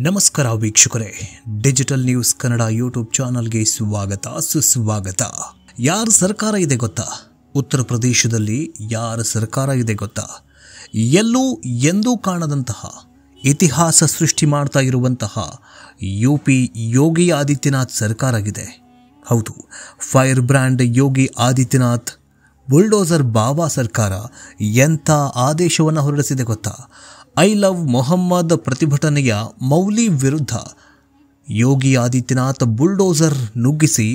ನಮಸ್ಕಾರ ವೀಕ್ಷಕರೇ, digital news Kannada YouTube ಚಾನಲ್ಗೆ ಸುಸ್ವಾಗತ. ಯಾರ ಸರ್ಕಾರ ಇದೆ ಗೊತ್ತಾ? ಉತ್ತರ ಪ್ರದೇಶದಲ್ಲಿ ಯಾರ ಸರ್ಕಾರ ಇದೆ ಗೊತ್ತಾ? ಎಲ್ಲೂ ಎಂದೂ ಕಾಣದಂತಹ ಇತಿಹಾಸ ಸೃಷ್ಟಿ ಮಾಡ್ತಾ ಇರುವಂತಹ ಯುಪಿ ಯೋಗಿ ಆದಿತ್ಯನಾಥ್ ಸರ್ಕಾರ ಇದೆ. ಹೌದು, fire brand Yogi Adityanath bulldozer Baba ಸರ್ಕಾರ ಎಂಥ ಆದೇಶವನ್ನು ಹೊರಡಿಸಿದೆ ಗೊತ್ತಾ? ಐ ಲವ್ ಮೊಹಮ್ಮದ್ ಪ್ರತಿಭಟನೆಯ ಮೌಲಿ ವಿರುದ್ಧ ಯೋಗಿ ಆದಿತ್ಯನಾಥ್ ಬುಲ್ಡೋಸರ್ ನುಗ್ಗಿಸಿ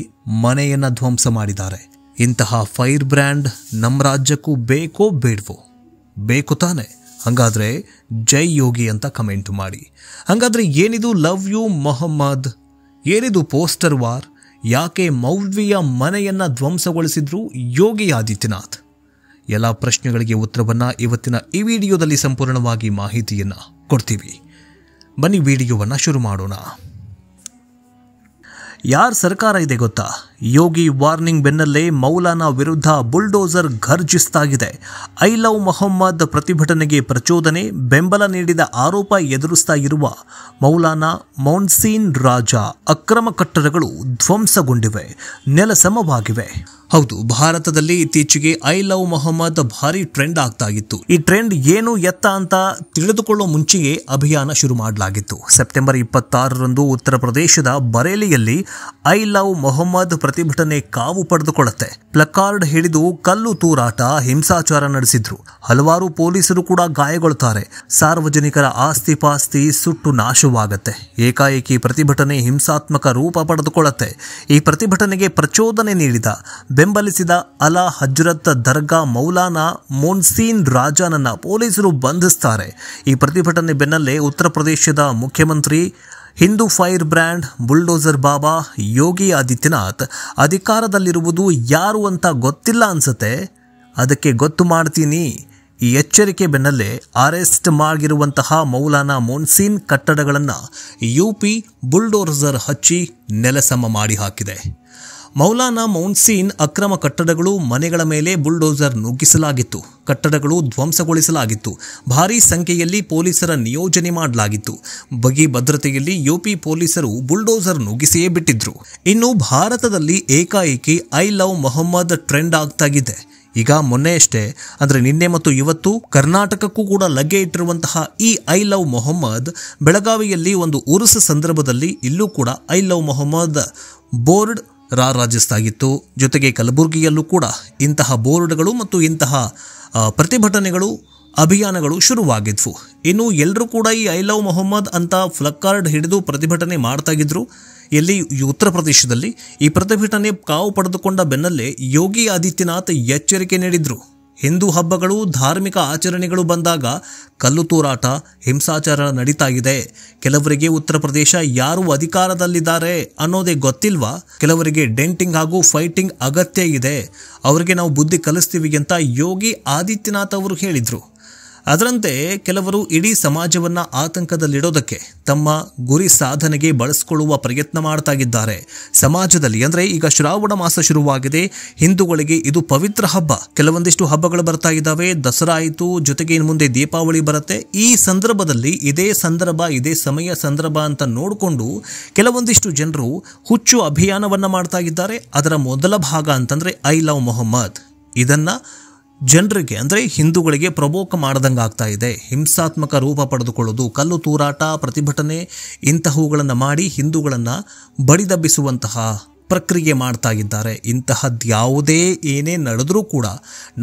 ಮನೆಯನ್ನು ಧ್ವಂಸ ಮಾಡಿದ್ದಾರೆ. ಇಂತಹ ಫೈರ್ ಬ್ರ್ಯಾಂಡ್ ನಮ್ಮ ರಾಜ್ಯಕ್ಕೂ ಬೇಕೋ ಬೇಡವೋ? ಬೇಕು ತಾನೆ? ಹಾಗಾದರೆ ಜೈ ಯೋಗಿ ಅಂತ ಕಮೆಂಟ್ ಮಾಡಿ. ಹಾಗಾದರೆ ಏನಿದು ಲವ್ ಯು ಮೊಹಮ್ಮದ್? ಏನಿದು ಪೋಸ್ಟರ್ ವಾರ್? ಯಾಕೆ ಮೌಲ್ವಿಯ ಮನೆಯನ್ನು ಧ್ವಂಸಗೊಳಿಸಿದ್ರು ಯೋಗಿ ಆದಿತ್ಯನಾಥ್? ಎಲ್ಲ ಪ್ರಶ್ನೆಗಳಿಗೆ ಉತ್ತರವನ್ನು ಇವತ್ತಿನ ಈ ವಿಡಿಯೋದಲ್ಲಿ ಸಂಪೂರ್ಣವಾಗಿ ಮಾಹಿತಿಯನ್ನು ಕೊಡ್ತೀವಿ. ಬನ್ನಿ ವಿಡಿಯೋವನ್ನು ಶುರು ಮಾಡೋಣ. ಯಾರ ಸರ್ಕಾರ ಇದೆ ಗೊತ್ತಾ? ಯೋಗಿ ವಾರ್ನಿಂಗ್ ಬೆನ್ನಲ್ಲೇ ಮೌಲಾನಾ ವಿರುದ್ಧ ಬುಲ್ಡೋಸರ್ ಘರ್ಜಿಸ್ತಾಗಿದೆ. ಐ ಲವ್ ಮೊಹಮ್ಮದ್ ಪ್ರತಿಭಟನೆಗೆ ಪ್ರಚೋದನೆ, ಬೆಂಬಲ ನೀಡಿದ ಆರೋಪ ಎದುರಿಸ್ತಾ ಇರುವ ಮೌಲಾನಾ ಮೊನ್ಸೀನ್ ರಾಜ ಅಕ್ರಮ ಕಟ್ಟಡಗಳು ಧ್ವಂಸಗೊಂಡಿವೆ, ನೆಲಸಮವಾಗಿವೆ. ಹೌದು, ಭಾರತದಲ್ಲಿ ಇತ್ತೀಚೆಗೆ ಐ ಲವ್ ಮೊಹಮ್ಮದ್ ಭಾರಿ ಟ್ರೆಂಡ್ ಆಗ್ತಾ ಇತ್ತು. ಈ ಟ್ರೆಂಡ್ ಏನು ಎತ್ತ ಅಂತ ತಿಳಿದುಕೊಳ್ಳೋ ಮುಂಚೆಯೇ ಅಭಿಯಾನ ಶುರು ಮಾಡಲಾಗಿತ್ತು. ಸೆಪ್ಟೆಂಬರ್ 26ರಂದು ಉತ್ತರ ಪ್ರದೇಶದ ಬರೇಲಿಯಲ್ಲಿ ಐ ಲವ್ ಮೊಹಮ್ಮದ್ ಪ್ರತಿಭಟನೆ ಕಾವು ಪಡೆದುಕೊಳ್ಳುತ್ತೆ. ಪ್ಲಕಾರ್ಡ್ ಹಿಡಿದು ಕಲ್ಲು ತೂರಾಟ, ಹಿಂಸಾಚಾರ ನಡೆಸಿದ್ರು. ಹಲವಾರು ಪೊಲೀಸರು ಕೂಡ ಗಾಯಗೊಳ್ಳುತ್ತಾರೆ. ಸಾರ್ವಜನಿಕರ ಆಸ್ತಿ ಪಾಸ್ತಿ ಸುಟ್ಟು ನಾಶವಾಗುತ್ತೆ. ಏಕಾಏಕಿ ಪ್ರತಿಭಟನೆ ಹಿಂಸಾತ್ಮಕ ರೂಪ ಪಡೆದುಕೊಳ್ಳುತ್ತೆ. ಈ ಪ್ರತಿಭಟನೆಗೆ ಪ್ರಚೋದನೆ ನೀಡಿದ, ಬೆಂಬಲಿಸಿದ ಅಲಾ ಹಜ್ರತ್ ದರ್ಗಾ ಮೌಲಾನಾ ಮೊನ್ಸೀನ್ ರಾಜನನ್ನ ಪೊಲೀಸರು ಬಂಧಿಸುತ್ತಾರೆ. ಈ ಪ್ರತಿಭಟನೆ ಬೆನ್ನಲ್ಲೇ ಉತ್ತರ ಪ್ರದೇಶದ ಮುಖ್ಯಮಂತ್ರಿ ಹಿಂದೂ ಫೈರ್ ಬ್ರ್ಯಾಂಡ್ ಬುಲ್ಡೋಸರ್ ಬಾಬಾ ಯೋಗಿ ಆದಿತ್ಯನಾಥ್ ಅಧಿಕಾರದಲ್ಲಿರುವುದು ಯಾರು ಅಂತ ಗೊತ್ತಿಲ್ಲ ಅನ್ಸುತ್ತೆ, ಅದಕ್ಕೆ ಗೊತ್ತು ಮಾಡ್ತೀನಿ. ಈ ಎಚ್ಚರಿಕೆ ಬೆನ್ನಲ್ಲೇ ಅರೆಸ್ಟ್ ಮಾಡಿರುವಂತಹ ಮೌಲಾನಾ ಮೊನ್ಸೀನ್ ಕಟ್ಟಡಗಳನ್ನು ಯುಪಿ ಬುಲ್ಡೋಸರ್ ಹಚ್ಚಿ ನೆಲಸಮ ಮಾಡಿ ಹಾಕಿದೆ. ಮೌಲಾನಾ ಮೊನ್ಸೀನ್ ಅಕ್ರಮ ಕಟ್ಟಡಗಳು, ಮನೆಗಳ ಮೇಲೆ ಬುಲ್ಡೋಸರ್ ನುಗ್ಗಿಸಲಾಗಿತ್ತು. ಕಟ್ಟಡಗಳು ಧ್ವಂಸಗೊಳಿಸಲಾಗಿತ್ತು. ಭಾರೀ ಸಂಖ್ಯೆಯಲ್ಲಿ ಪೊಲೀಸರ ನಿಯೋಜನೆ ಮಾಡಲಾಗಿತ್ತು. ಬಗಿ ಭದ್ರತೆಯಲ್ಲಿ ಯುಪಿ ಪೊಲೀಸರು ಬುಲ್ಡೋಸರ್ ನುಗ್ಗಿಸಿಯೇ ಬಿಟ್ಟಿದ್ರು. ಇನ್ನು ಭಾರತದಲ್ಲಿ ಏಕಾಏಕಿ ಐ ಲವ್ ಮೊಹಮ್ಮದ್ ಟ್ರೆಂಡ್ ಆಗ್ತಾಗಿದೆ. ಈಗ ಮೊನ್ನೆಯಷ್ಟೇ ಅಂದರೆ ನಿನ್ನೆ ಮತ್ತು ಇವತ್ತು ಕರ್ನಾಟಕಕ್ಕೂ ಕೂಡ ಲಗ್ಗೆ ಇಟ್ಟಿರುವಂತಹ ಈ ಐ ಲವ್ ಮೊಹಮ್ಮದ್ ಬೆಳಗಾವಿಯಲ್ಲಿ ಒಂದು ಉರುಸು ಸಂದರ್ಭದಲ್ಲಿ ಇಲ್ಲೂ ಕೂಡ ಐ ಲವ್ ಮೊಹಮ್ಮದ್ ಬೋರ್ಡ್ ರಾರಾಜಿಸ್ತಾಗಿತ್ತು. ಜೊತೆಗೆ ಕಲಬುರಗಿಯಲ್ಲೂ ಕೂಡ ಇಂತಹ ಬೋರ್ಡ್ಗಳು ಮತ್ತು ಇಂತಹ ಪ್ರತಿಭಟನೆಗಳು, ಅಭಿಯಾನಗಳು ಶುರುವಾಗಿದ್ವು. ಇನ್ನು ಎಲ್ಲರೂ ಕೂಡ ಈ ಐ ಲವ್ ಮೊಹಮ್ಮದ್ ಅಂತ ಪ್ಲಕಾರ್ಡ್ ಹಿಡಿದು ಪ್ರತಿಭಟನೆ ಮಾಡ್ತಾ ಇದ್ರು. ಎಲ್ಲಿ ಉತ್ತರ ಪ್ರದೇಶದಲ್ಲಿ ಈ ಪ್ರತಿಭಟನೆ ಕಾವು ಪಡೆದುಕೊಂಡ ಬೆನ್ನಲ್ಲೇ ಯೋಗಿ ಆದಿತ್ಯನಾಥ್ ಎಚ್ಚರಿಕೆ ನೀಡಿದ್ರು. ಹಿಂದೂ ಹಬ್ಬಗಳು, ಧಾರ್ಮಿಕ ಆಚರಣೆಗಳು ಬಂದಾಗ ಕಲ್ಲು ತೂರಾಟ, ಹಿಂಸಾಚಾರ ನಡೀತಾ ಇದೆ. ಕೆಲವರಿಗೆ ಉತ್ತರ ಪ್ರದೇಶ ಯಾರು ಅಧಿಕಾರದಲ್ಲಿದ್ದಾರೆ ಅನ್ನೋದೇ ಗೊತ್ತಿಲ್ವಾ? ಕೆಲವರಿಗೆ ಡೆಂಟಿಂಗ್ ಹಾಗೂ ಫೈಟಿಂಗ್ ಅಗತ್ಯ ಇದೆ, ಅವರಿಗೆ ನಾವು ಬುದ್ಧಿ ಕಲಿಸ್ತೀವಿ ಅಂತ ಯೋಗಿ ಆದಿತ್ಯನಾಥ್ ಅವರು ಹೇಳಿದರು. ಅದರಂತೆ ಕೆಲವರು ಇಡೀ ಸಮಾಜವನ್ನು ಆತಂಕದಲ್ಲಿಡೋದಕ್ಕೆ, ತಮ್ಮ ಗುರಿ ಸಾಧನೆಗೆ ಬಳಸಿಕೊಳ್ಳುವ ಪ್ರಯತ್ನ ಮಾಡ್ತಾ ಇದ್ದಾರೆ. ಸಮಾಜದಲ್ಲಿ ಅಂದರೆ ಈಗ ಶ್ರಾವಣ ಮಾಸ ಶುರುವಾಗಿದೆ, ಹಿಂದೂಗಳಿಗೆ ಇದು ಪವಿತ್ರ ಹಬ್ಬ. ಕೆಲವೊಂದಿಷ್ಟು ಹಬ್ಬಗಳು ಬರ್ತಾ ಇದ್ದಾವೆ. ದಸರಾ ಆಯಿತು, ಜೊತೆಗೆ ಇನ್ನು ಮುಂದೆ ದೀಪಾವಳಿ ಬರುತ್ತೆ. ಈ ಸಂದರ್ಭದಲ್ಲಿ ಇದೇ ಸಮಯ ಸಂದರ್ಭ ಅಂತ ನೋಡಿಕೊಂಡು ಕೆಲವೊಂದಿಷ್ಟು ಜನರು ಹುಚ್ಚು ಅಭಿಯಾನವನ್ನು ಮಾಡ್ತಾ ಇದ್ದಾರೆ. ಅದರ ಮೊದಲ ಭಾಗ ಅಂತಂದರೆ ಐ ಲವ್ ಮೊಹಮ್ಮದ್. ಇದನ್ನು ಜನರಿಗೆ ಅಂದರೆ ಹಿಂದೂಗಳಿಗೆ ಪ್ರವೋಕ್ ಮಾಡ್ದಂಗೆ ಆಗ್ತಾ ಇದೆ. ಹಿಂಸಾತ್ಮಕ ರೂಪ ಪಡೆದುಕೊಳ್ಳೋದು, ಕಲ್ಲು ತೂರಾಟ, ಪ್ರತಿಭಟನೆ ಇಂತಹವುಗಳನ್ನು ಮಾಡಿ ಹಿಂದೂಗಳನ್ನು ಬಡಿದಬ್ಬಿಸುವಂತಹ ಪ್ರಕ್ರಿಯೆ ಮಾಡ್ತಾ ಇದ್ದಾರೆ. ಇಂತಹದ್ಯಾವುದೇ ಏನೇ ನಡೆದರೂ ಕೂಡ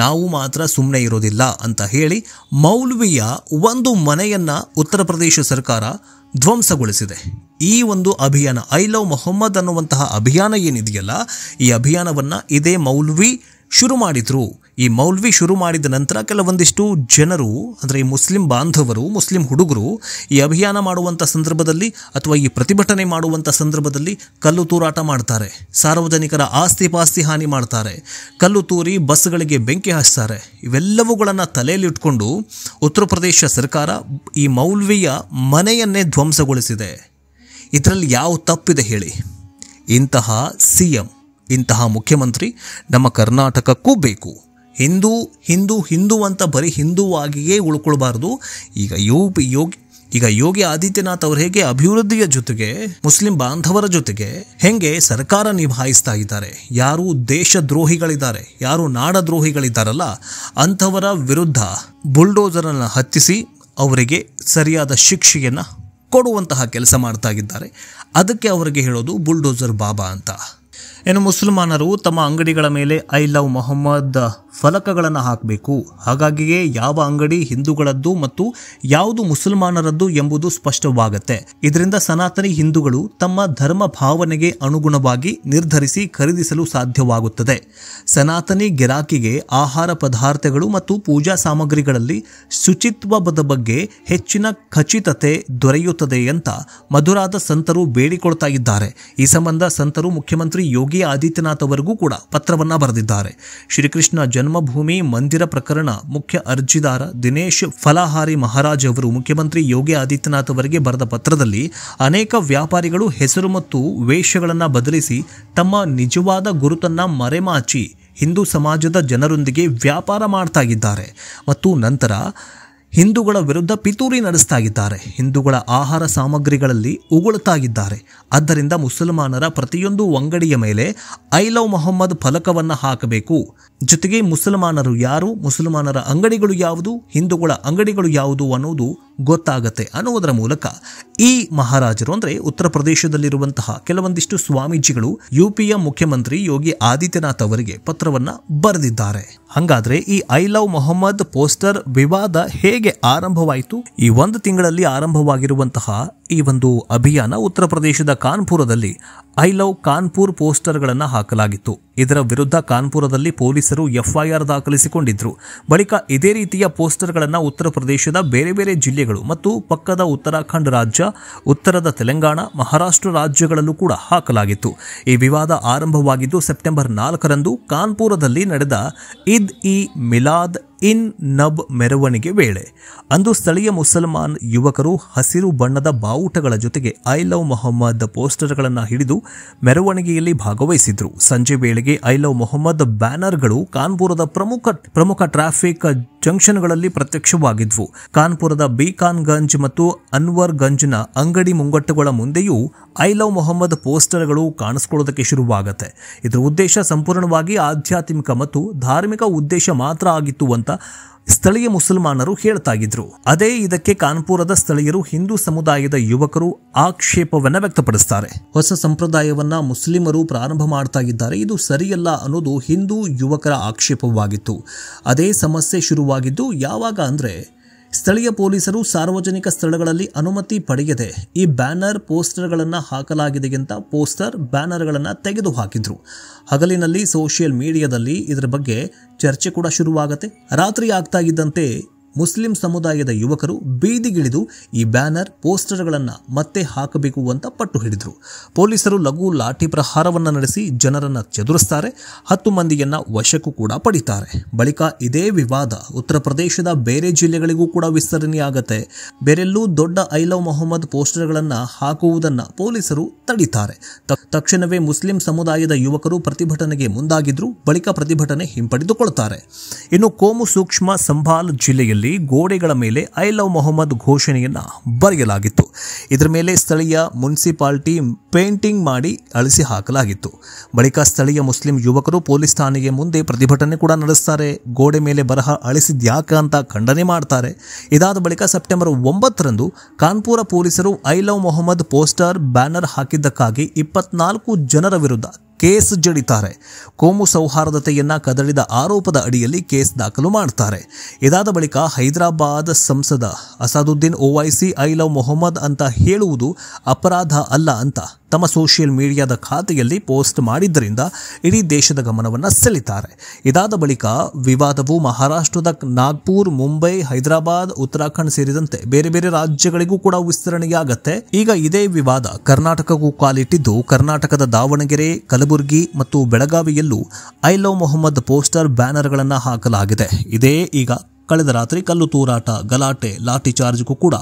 ನಾವು ಮಾತ್ರ ಸುಮ್ಮನೆ ಇರೋದಿಲ್ಲ ಅಂತ ಹೇಳಿ ಮೌಲ್ವಿಯ ಒಂದು ಮನೆಯನ್ನು ಉತ್ತರ ಪ್ರದೇಶ ಸರ್ಕಾರ ಧ್ವಂಸಗೊಳಿಸಿದೆ. ಈ ಒಂದು ಅಭಿಯಾನ ಐ ಲವ್ ಮೊಹಮ್ಮದ್ ಅನ್ನುವಂತಹ ಅಭಿಯಾನ ಏನಿದೆಯಲ್ಲ, ಈ ಅಭಿಯಾನವನ್ನು ಇದೇ ಮೌಲ್ವಿ ಶುರು ಮಾಡಿದ್ರು. ಈ ಮೌಲ್ವಿ ಶುರು ಮಾಡಿದ ನಂತರ ಕೆಲವೊಂದಿಷ್ಟು ಜನರು ಅಂದರೆ ಈ ಮುಸ್ಲಿಂ ಬಾಂಧವರು, ಮುಸ್ಲಿಂ ಹುಡುಗರು ಈ ಅಭಿಯಾನ ಮಾಡುವಂಥ ಸಂದರ್ಭದಲ್ಲಿ ಅಥವಾ ಈ ಪ್ರತಿಭಟನೆ ಮಾಡುವಂಥ ಸಂದರ್ಭದಲ್ಲಿ ಕಲ್ಲು ತೂರಾಟ ಮಾಡ್ತಾರೆ, ಸಾರ್ವಜನಿಕರ ಆಸ್ತಿ ಪಾಸ್ತಿ ಹಾನಿ ಮಾಡ್ತಾರೆ, ಕಲ್ಲು ತೂರಿ ಬಸ್ಗಳಿಗೆ ಬೆಂಕಿ ಹಚ್ತಾರೆ. ಇವೆಲ್ಲವುಗಳನ್ನು ತಲೆಯಲ್ಲಿಟ್ಕೊಂಡು ಉತ್ತರ ಪ್ರದೇಶ ಸರ್ಕಾರ ಈ ಮೌಲ್ವಿಯ ಮನೆಯನ್ನೇ ಧ್ವಂಸಗೊಳಿಸಿದೆ. ಇದರಲ್ಲಿ ಯಾವ ತಪ್ಪಿದೆ ಹೇಳಿ? ಇಂತಹ ಸಿಎಂ, ಇಂತಹ ಮುಖ್ಯಮಂತ್ರಿ ನಮ್ಮ ಕರ್ನಾಟಕಕ್ಕೂ ಬೇಕು. ಹಿಂದೂ ಹಿಂದೂ ಹಿಂದೂ ಅಂತ ಬರೀ ಹಿಂದೂವಾಗಿಯೇ ಉಳ್ಕೊಳ್ಬಾರ್ದು. ಈಗ ಈಗ ಯೋಗಿ ಆದಿತ್ಯನಾಥ್ ಅವರು ಹೇಗೆ ಅಭಿವೃದ್ಧಿಯ ಜೊತೆಗೆ ಮುಸ್ಲಿಂ ಬಾಂಧವರ ಜೊತೆಗೆ ಹೆಂಗೆ ಸರ್ಕಾರ ನಿಭಾಯಿಸ್ತಾ ಇದ್ದಾರೆ, ಯಾರು ದೇಶದ್ರೋಹಿಗಳಿದ್ದಾರೆ, ಯಾರು ನಾಡದ್ರೋಹಿಗಳಿದ್ದಾರಲ್ಲ ಅಂಥವರ ವಿರುದ್ಧ ಬುಲ್ಡೋಸರ್ ಅನ್ನು ಹತ್ತಿಸಿ ಅವರಿಗೆ ಸರಿಯಾದ ಶಿಕ್ಷೆಯನ್ನು ಕೊಡುವಂತಹ ಕೆಲಸ ಮಾಡ್ತಾ ಇದ್ದಾರೆ. ಅದಕ್ಕೆ ಅವರಿಗೆ ಹೇಳೋದು ಬುಲ್ಡೋಸರ್ ಬಾಬಾ ಅಂತ. ಇನ್ನು ಮುಸಲ್ಮಾನರು ತಮ್ಮ ಅಂಗಡಿಗಳ ಮೇಲೆ ಐ ಲವ್ ಮೊಹಮ್ಮದ್ ಫಲಕಗಳನ್ನು ಹಾಕಬೇಕು. ಹಾಗಾಗಿಯೇ ಯಾವ ಅಂಗಡಿ ಹಿಂದೂಗಳದ್ದು ಮತ್ತು ಯಾವುದು ಮುಸಲ್ಮಾನರದ್ದು ಎಂಬುದು ಸ್ಪಷ್ಟವಾಗುತ್ತೆ. ಇದರಿಂದ ಸನಾತನಿ ಹಿಂದೂಗಳು ತಮ್ಮ ಧರ್ಮ ಭಾವನೆಗೆ ಅನುಗುಣವಾಗಿ ನಿರ್ಧರಿಸಿ ಖರೀದಿಸಲು ಸಾಧ್ಯವಾಗುತ್ತದೆ. ಸನಾತನಿ ಗಿರಾಕಿಗೆ ಆಹಾರ ಪದಾರ್ಥಗಳು ಮತ್ತು ಪೂಜಾ ಸಾಮಗ್ರಿಗಳಲ್ಲಿ ಶುಚಿತ್ವದ ಬಗ್ಗೆ ಹೆಚ್ಚಿನ ಖಚಿತತೆ ದೊರೆಯುತ್ತದೆ ಅಂತ ಮಧುರಾದ ಸಂತರು ಬೇಡಿಕೊಳ್ತಾ ಇದ್ದಾರೆ. ಈ ಸಂಬಂಧ ಸಂತರು ಮುಖ್ಯಮಂತ್ರಿ ಯೋಗಿ ಆದಿತ್ಯನಾಥ್ ಅವರಿಗೂ ಕೂಡ ಪತ್ರವನ್ನ ಬರೆದಿದ್ದಾರೆ. ಶ್ರೀಕೃಷ್ಣ ಜನ್ಮಭೂಮಿ ಮಂದಿರ ಪ್ರಕರಣ ಮುಖ್ಯ ಅರ್ಜಿದಾರ ದಿನೇಶ್ ಫಲಾಹಾರಿ ಮಹಾರಾಜ್ ಅವರು ಮುಖ್ಯಮಂತ್ರಿ ಯೋಗಿ ಆದಿತ್ಯನಾಥ್ ಅವರಿಗೆ ಬರೆದ ಪತ್ರದಲ್ಲಿ ಅನೇಕ ವ್ಯಾಪಾರಿಗಳು ಹೆಸರು ಮತ್ತು ವೇಷಗಳನ್ನು ಬದಲಿಸಿ ತಮ್ಮ ನಿಜವಾದ ಗುರುತನ್ನ ಮರೆಮಾಚಿ ಹಿಂದೂ ಸಮಾಜದ ಜನರೊಂದಿಗೆ ವ್ಯಾಪಾರ ಮಾಡ್ತಾ ಇದ್ದಾರೆ ಮತ್ತು ನಂತರ ಹಿಂದೂಗಳ ವಿರುದ್ಧ ಪಿತೂರಿ ನಡೆಸ್ತಾ ಇದ್ದಾರೆ. ಹಿಂದೂಗಳ ಆಹಾರ ಸಾಮಗ್ರಿಗಳಲ್ಲಿ ಉಗುಳ್ತಾ ಇದ್ದಾರೆ. ಆದ್ದರಿಂದ ಮುಸಲ್ಮಾನರ ಪ್ರತಿಯೊಂದು ಅಂಗಡಿಯ ಮೇಲೆ ಐ ಲವ್ ಮೊಹಮ್ಮದ್ ಫಲಕವನ್ನು ಹಾಕಬೇಕು. ಜೊತೆಗೆ ಮುಸಲ್ಮಾನರು ಯಾರು, ಮುಸಲ್ಮಾನರ ಅಂಗಡಿಗಳು ಯಾವುದು, ಹಿಂದೂಗಳ ಅಂಗಡಿಗಳು ಯಾವುದು ಅನ್ನೋದು ಗೊತ್ತಾಗತ್ತೆ ಅನ್ನುವುದರ ಮೂಲಕ ಈ ಮಹಾರಾಜರು ಅಂದರೆ ಉತ್ತರ ಪ್ರದೇಶದಲ್ಲಿರುವಂತಹ ಕೆಲವೊಂದಿಷ್ಟು ಸ್ವಾಮೀಜಿಗಳು ಯುಪಿಯ ಮುಖ್ಯಮಂತ್ರಿ ಯೋಗಿ ಆದಿತ್ಯನಾಥ್ ಅವರಿಗೆ ಪತ್ರವನ್ನ ಬರೆದಿದ್ದಾರೆ. ಹಾಗಾದ್ರೆ ಈ ಐ ಲವ್ ಮೊಹಮ್ಮದ್ ಪೋಸ್ಟರ್ ವಿವಾದ ಹೇಗೆ ಆರಂಭವಾಯಿತು? ಈ ಒಂದು ತಿಂಗಳಲ್ಲಿ ಆರಂಭವಾಗಿರುವಂತಹ ಈ ಒಂದು ಅಭಿಯಾನ ಉತ್ತರ ಪ್ರದೇಶದ ಕಾನ್ಪುರದಲ್ಲಿ ಐ ಲವ್ ಕಾನ್ಪುರ್ ಪೋಸ್ಟರ್ಗಳನ್ನು ಹಾಕಲಾಗಿತ್ತು. ಇದರ ವಿರುದ್ಧ ಕಾನ್ಪುರದಲ್ಲಿ ಪೊಲೀಸರು ಎಫ್ಐಆರ್ ದಾಖಲಿಸಿಕೊಂಡಿದ್ರು. ಬಳಿಕ ಇದೇ ರೀತಿಯ ಪೋಸ್ಟರ್ಗಳನ್ನು ಉತ್ತರ ಪ್ರದೇಶದ ಬೇರೆ ಬೇರೆ ಜಿಲ್ಲೆಗಳು ಮತ್ತು ಪಕ್ಕದ ಉತ್ತರಾಖಂಡ್ ರಾಜ್ಯ, ಉತ್ತರದ ತೆಲಂಗಾಣ, ಮಹಾರಾಷ್ಟ್ರ ರಾಜ್ಯಗಳಲ್ಲೂ ಕೂಡ ಹಾಕಲಾಗಿತ್ತು. ಈ ವಿವಾದ ಆರಂಭವಾಗಿದ್ದು ಸೆಪ್ಟೆಂಬರ್ 4ರಂದು ಕಾನ್ಪುರದಲ್ಲಿ ನಡೆದ ಈದ್ ಇ ಮಿಲಾದ್ ಇನ್ ನಬ್ ಮೆರವಣಿಗೆ ವೇಳೆ. ಅಂದು ಸ್ಥಳೀಯ ಮುಸಲ್ಮಾನ್ ಯುವಕರು ಹಸಿರು ಬಣ್ಣದ ಬಾವುಟಗಳ ಜೊತೆಗೆ ಐ ಲವ್ ಮೊಹಮ್ಮದ್ ಪೋಸ್ಟರ್ಗಳನ್ನು ಹಿಡಿದು ಮೆರವಣಿಗೆಯಲ್ಲಿ ಭಾಗವಹಿಸಿದ್ರು. ಸಂಜೆ ವೇಳೆಗೆ ಐ ಲವ್ ಮೊಹಮ್ಮದ್ ಬ್ಯಾನರ್ಗಳು ಕಾನ್ಪುರದ ಪ್ರಮುಖ ಟ್ರಾಫಿಕ್ ಜಂಕ್ಷನ್ಗಳಲ್ಲಿ ಪ್ರತ್ಯಕ್ಷವಾಗಿದ್ವು. ಕಾನ್ಪುರದ ಬೀಕಾನ್ಗಂಜ್ ಮತ್ತು ಅನ್ವರ್ಗಂಜ್ನ ಅಂಗಡಿ ಮುಂಗಟ್ಟುಗಳ ಮುಂದೆಯೂ ಐ ಲವ್ ಮೊಹಮ್ಮದ್ ಪೋಸ್ಟರ್ಗಳು ಕಾಣಿಸ್ಕೊಳ್ಳೋದಕ್ಕೆ ಶುರುವಾಗುತ್ತೆ. ಇದರ ಉದ್ದೇಶ ಸಂಪೂರ್ಣವಾಗಿ ಆಧ್ಯಾತ್ಮಿಕ ಮತ್ತು ಧಾರ್ಮಿಕ ಉದ್ದೇಶ ಮಾತ್ರ ಆಗಿತ್ತು ಅಂತ ಸ್ಥಳೀಯ ಮುಸಲ್ಮಾನರು ಹೇಳ್ತಾ ಇದ್ರು. ಅದೇ ಇದಕ್ಕೆ ಕಾನ್ಪುರದ ಸ್ಥಳೀಯರು ಹಿಂದೂ ಸಮುದಾಯದ ಯುವಕರು ಆಕ್ಷೇಪವನ್ನ ವ್ಯಕ್ತಪಡಿಸ್ತಾರೆ. ಹೊಸ ಸಂಪ್ರದಾಯವನ್ನ ಮುಸ್ಲಿಮರು ಪ್ರಾರಂಭ ಮಾಡ್ತಾ ಇದ್ದಾರೆ, ಇದು ಸರಿಯಲ್ಲ ಅನ್ನೋದು ಹಿಂದೂ ಯುವಕರ ಆಕ್ಷೇಪವಾಗಿತ್ತು. ಅದೇ ಸಮಸ್ಯೆ ಶುರುವಾಗಿದ್ದು ಯಾವಾಗ ಅಂದ್ರೆ ಸ್ಥಳೀಯ ಪೊಲೀಸರು ಸಾರ್ವಜನಿಕ ಸ್ಥಳಗಳಲ್ಲಿ ಅನುಮತಿ ಪಡೆಯದೆ ಈ ಬ್ಯಾನರ್ ಪೋಸ್ಟರ್ಗಳನ್ನು ಹಾಕಲಾಗಿದೆ ಅಂತ ಪೋಸ್ಟರ್ ಬ್ಯಾನರ್ಗಳನ್ನು ತೆಗೆದು ಹಾಕಿದ್ರು. ಹಗಲಿನಲ್ಲಿ ಸೋಷಿಯಲ್ ಮೀಡಿಯಾದಲ್ಲಿ ಇದರ ಬಗ್ಗೆ ಚರ್ಚೆ ಕೂಡ ಶುರುವಾಗುತ್ತೆ. ರಾತ್ರಿ ಆಗ್ತಾ ಇದ್ದಂತೆ ಮುಸ್ಲಿಂ ಸಮುದಾಯದ ಯುವಕರು ಬೀದಿಗಿಳಿದು ಈ ಬ್ಯಾನರ್ ಪೋಸ್ಟರ್ಗಳನ್ನು ಮತ್ತೆ ಹಾಕಬೇಕು ಅಂತ ಪಟ್ಟು ಹಿಡಿದ್ರು. ಪೊಲೀಸರು ಲಘು ಲಾಠಿ ಪ್ರಹಾರವನ್ನು ನಡೆಸಿ ಜನರನ್ನು ಚದುರಿಸ್ತಾರೆ. 10 ಮಂದಿಯನ್ನ ವಶಕ್ಕೂ ಕೂಡ ಪಡಿತಾರೆ. ಬಳಿಕ ಇದೇ ವಿವಾದ ಉತ್ತರ ಪ್ರದೇಶದ ಬೇರೆ ಜಿಲ್ಲೆಗಳಿಗೂ ಕೂಡ ವಿಸ್ತರಣೆಯಾಗತ್ತೆ. ಬೇರೆಲ್ಲೂ ದೊಡ್ಡ ಐ ಲವ್ ಮೊಹಮ್ಮದ್ ಪೋಸ್ಟರ್ಗಳನ್ನು ಹಾಕುವುದನ್ನು ಪೊಲೀಸರು ತಡೀತಾರೆ. ತಕ್ಷಣವೇ ಮುಸ್ಲಿಂ ಸಮುದಾಯದ ಯುವಕರು ಪ್ರತಿಭಟನೆಗೆ ಮುಂದಾಗಿದ್ರು. ಬಳಿಕ ಪ್ರತಿಭಟನೆ ಹಿಂಪಡೆದುಕೊಳ್ತಾರೆ. ಇನ್ನು ಕೋಮು ಸೂಕ್ಷ್ಮ ಸಂಭಾಲ್ ಜಿಲ್ಲೆಯಲ್ಲಿ ಗೋಡೆಗಳ ಮೇಲೆ ಐ ಲವ್ ಮೊಹಮ್ಮದ್ ಘೋಷಣೆಯನ್ನ ಬರೆಯಲಾಗಿತ್ತು. ಇದರ ಮೇಲೆ ಸ್ಥಳೀಯ ಮುನ್ಸಿಪಾಲಿಟಿ ಪೇಂಟಿಂಗ್ ಮಾಡಿ ಅಳಿಸಿ ಹಾಕಲಾಗಿತ್ತು. ಬಳಿಕ ಸ್ಥಳೀಯ ಮುಸ್ಲಿಂ ಯುವಕರು ಪೊಲೀಸ್ ಠಾಣೆಗೆ ಮುಂದೆ ಪ್ರತಿಭಟನೆ ಕೂಡ ನಡೆಸ್ತಾರೆ. ಗೋಡೆ ಮೇಲೆ ಬರಹ ಅಳಿಸಿದ್ಯಾಕ ಅಂತ ಖಂಡನೆ ಮಾಡ್ತಾರೆ. ಇದಾದ ಬಳಿಕ ಸೆಪ್ಟೆಂಬರ್ 9ರಂದು ಕಾನ್ಪುರ ಪೊಲೀಸರು I love Mohammad poster banner ಹಾಕಿದ್ದಕ್ಕಾಗಿ 24 ಜನರ ವಿರುದ್ಧ ಕೇಸ್ ಜಡಿತಾರೆ. ಕೋಮು ಸೌಹಾರ್ದತೆಯನ್ನ ಕದಡಿದ ಆರೋಪದ ಅಡಿಯಲ್ಲಿ ಕೇಸ್ ದಾಖಲು ಮಾಡ್ತಾರೆ. ಇದಾದ ಬಳಿಕ ಹೈದರಾಬಾದ್ ಸಂಸದ ಅಸಾದುದ್ದೀನ್ ಓವೈಸಿ ಐ ಲವ್ ಮೊಹಮ್ಮದ್ ಅಂತ ಹೇಳುವುದು ಅಪರಾಧ ಅಲ್ಲ ಅಂತ ತಮ್ಮ ಸೋಷಿಯಲ್ ಮೀಡಿಯಾದ ಖಾತೆಯಲ್ಲಿ ಪೋಸ್ಟ್ ಮಾಡಿದ್ದರಿಂದ ಇಡೀ ದೇಶದ ಗಮನವನ್ನು ಸೆಳೀತಾರೆ. ಇದಾದ ಬಳಿಕ ವಿವಾದವು ಮಹಾರಾಷ್ಟ್ರದ ನಾಗ್ಪುರ್, ಮುಂಬೈ, ಹೈದರಾಬಾದ್, ಉತ್ತರಾಖಂಡ್ ಸೇರಿದಂತೆ ಬೇರೆ ಬೇರೆ ರಾಜ್ಯಗಳಿಗೂ ಕೂಡ ವಿಸ್ತರಣೆಯಾಗತ್ತೆ. ಈಗ ಇದೇ ವಿವಾದ ಕರ್ನಾಟಕಕ್ಕೂ ಕಾಲಿಟ್ಟಿದ್ದು ಕರ್ನಾಟಕದ ದಾವಣಗೆರೆ, ಕಲಬುರಗಿ ಮತ್ತು ಬೆಳಗಾವಿಯಲ್ಲೂ ಐ ಲವ್ ಮೊಹಮ್ಮದ್ ಪೋಸ್ಟರ್ ಬ್ಯಾನರ್ಗಳನ್ನು ಹಾಕಲಾಗಿದೆ. ಇದೇ ಈಗ ಕಳೆದ ರಾತ್ರಿ ಕಲ್ಲು ತೂರಾಟ, ಗಲಾಟೆ, ಲಾಠಿ ಚಾರ್ಜ್ಗೂ ಕೂಡ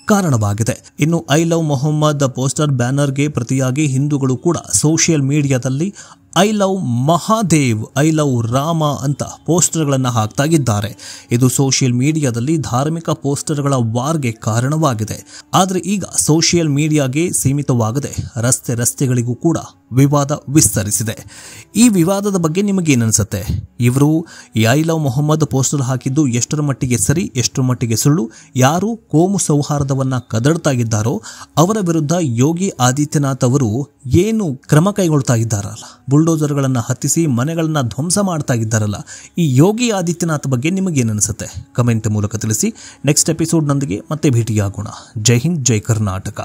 ಕಾರಣವಾಗಿದೆ. ಇನ್ನು ಐ ಲವ್ ಮೊಹಮ್ಮದ್ ಪೋಸ್ಟರ್ ಬ್ಯಾನರ್ಗೆ ಪ್ರತಿಯಾಗಿ ಹಿಂದೂಗಳು ಕೂಡ ಸೋಷಿಯಲ್ ಮೀಡಿಯಾದಲ್ಲಿ I love Mahadev, I love Rama ಅಂತ ಪೋಸ್ಟರ್ಗಳನ್ನು ಹಾಕ್ತಾ ಇದ್ದಾರೆ. ಇದು ಸೋಷಿಯಲ್ ಮೀಡಿಯಾದಲ್ಲಿ ಧಾರ್ಮಿಕ ಪೋಸ್ಟರ್ಗಳ ವಾರ್ಗೆ ಕಾರಣವಾಗಿದೆ. ಆದರೆ ಈಗ ಸೋಷಿಯಲ್ ಮೀಡಿಯಾಗೆ ಸೀಮಿತವಾಗದೆ ರಸ್ತೆಗಳಿಗೂ ಕೂಡ ವಿವಾದ ವಿಸ್ತರಿಸಿದೆ. ಈ ವಿವಾದದ ಬಗ್ಗೆ ನಿಮಗೇನನ್ಸುತ್ತೆ? ಇವರು ಈ ಐ ಲವ್ ಮೊಹಮ್ಮದ್ ಪೋಸ್ಟರ್ ಹಾಕಿದ್ದು ಎಷ್ಟರ ಮಟ್ಟಿಗೆ ಸರಿ, ಎಷ್ಟರ ಮಟ್ಟಿಗೆ ಸುಳ್ಳು? ಯಾರು ಕೋಮು ಸೌಹಾರ್ದವನ್ನ ಕದಡ್ತಾ ಇದ್ದಾರೋ ಅವರ ವಿರುದ್ಧ ಯೋಗಿ ಆದಿತ್ಯನಾಥ್ ಅವರು ಏನು ಕ್ರಮ ಕೈಗೊಳ್ತಾ ಇದ್ದಾರಲ್ಲ, ಬುಲ್ಡೋಸರ್ಗಳನ್ನು ಹತ್ತಿಸಿ ಮನೆಗಳನ್ನು ಧ್ವಂಸ ಮಾಡ್ತಾ ಇದ್ದಾರಲ್ಲ, ಈ ಯೋಗಿ ಆದಿತ್ಯನಾಥ್ ಬಗ್ಗೆ ನಿಮಗೇನನ್ಸುತ್ತೆ? ಕಮೆಂಟ್ ಮೂಲಕ ತಿಳಿಸಿ. ನೆಕ್ಸ್ಟ್ ಎಪಿಸೋಡ್ನೊಂದಿಗೆ ಮತ್ತೆ ಭೇಟಿಯಾಗೋಣ. ಜೈ ಹಿಂದ್, ಜೈ ಕರ್ನಾಟಕ.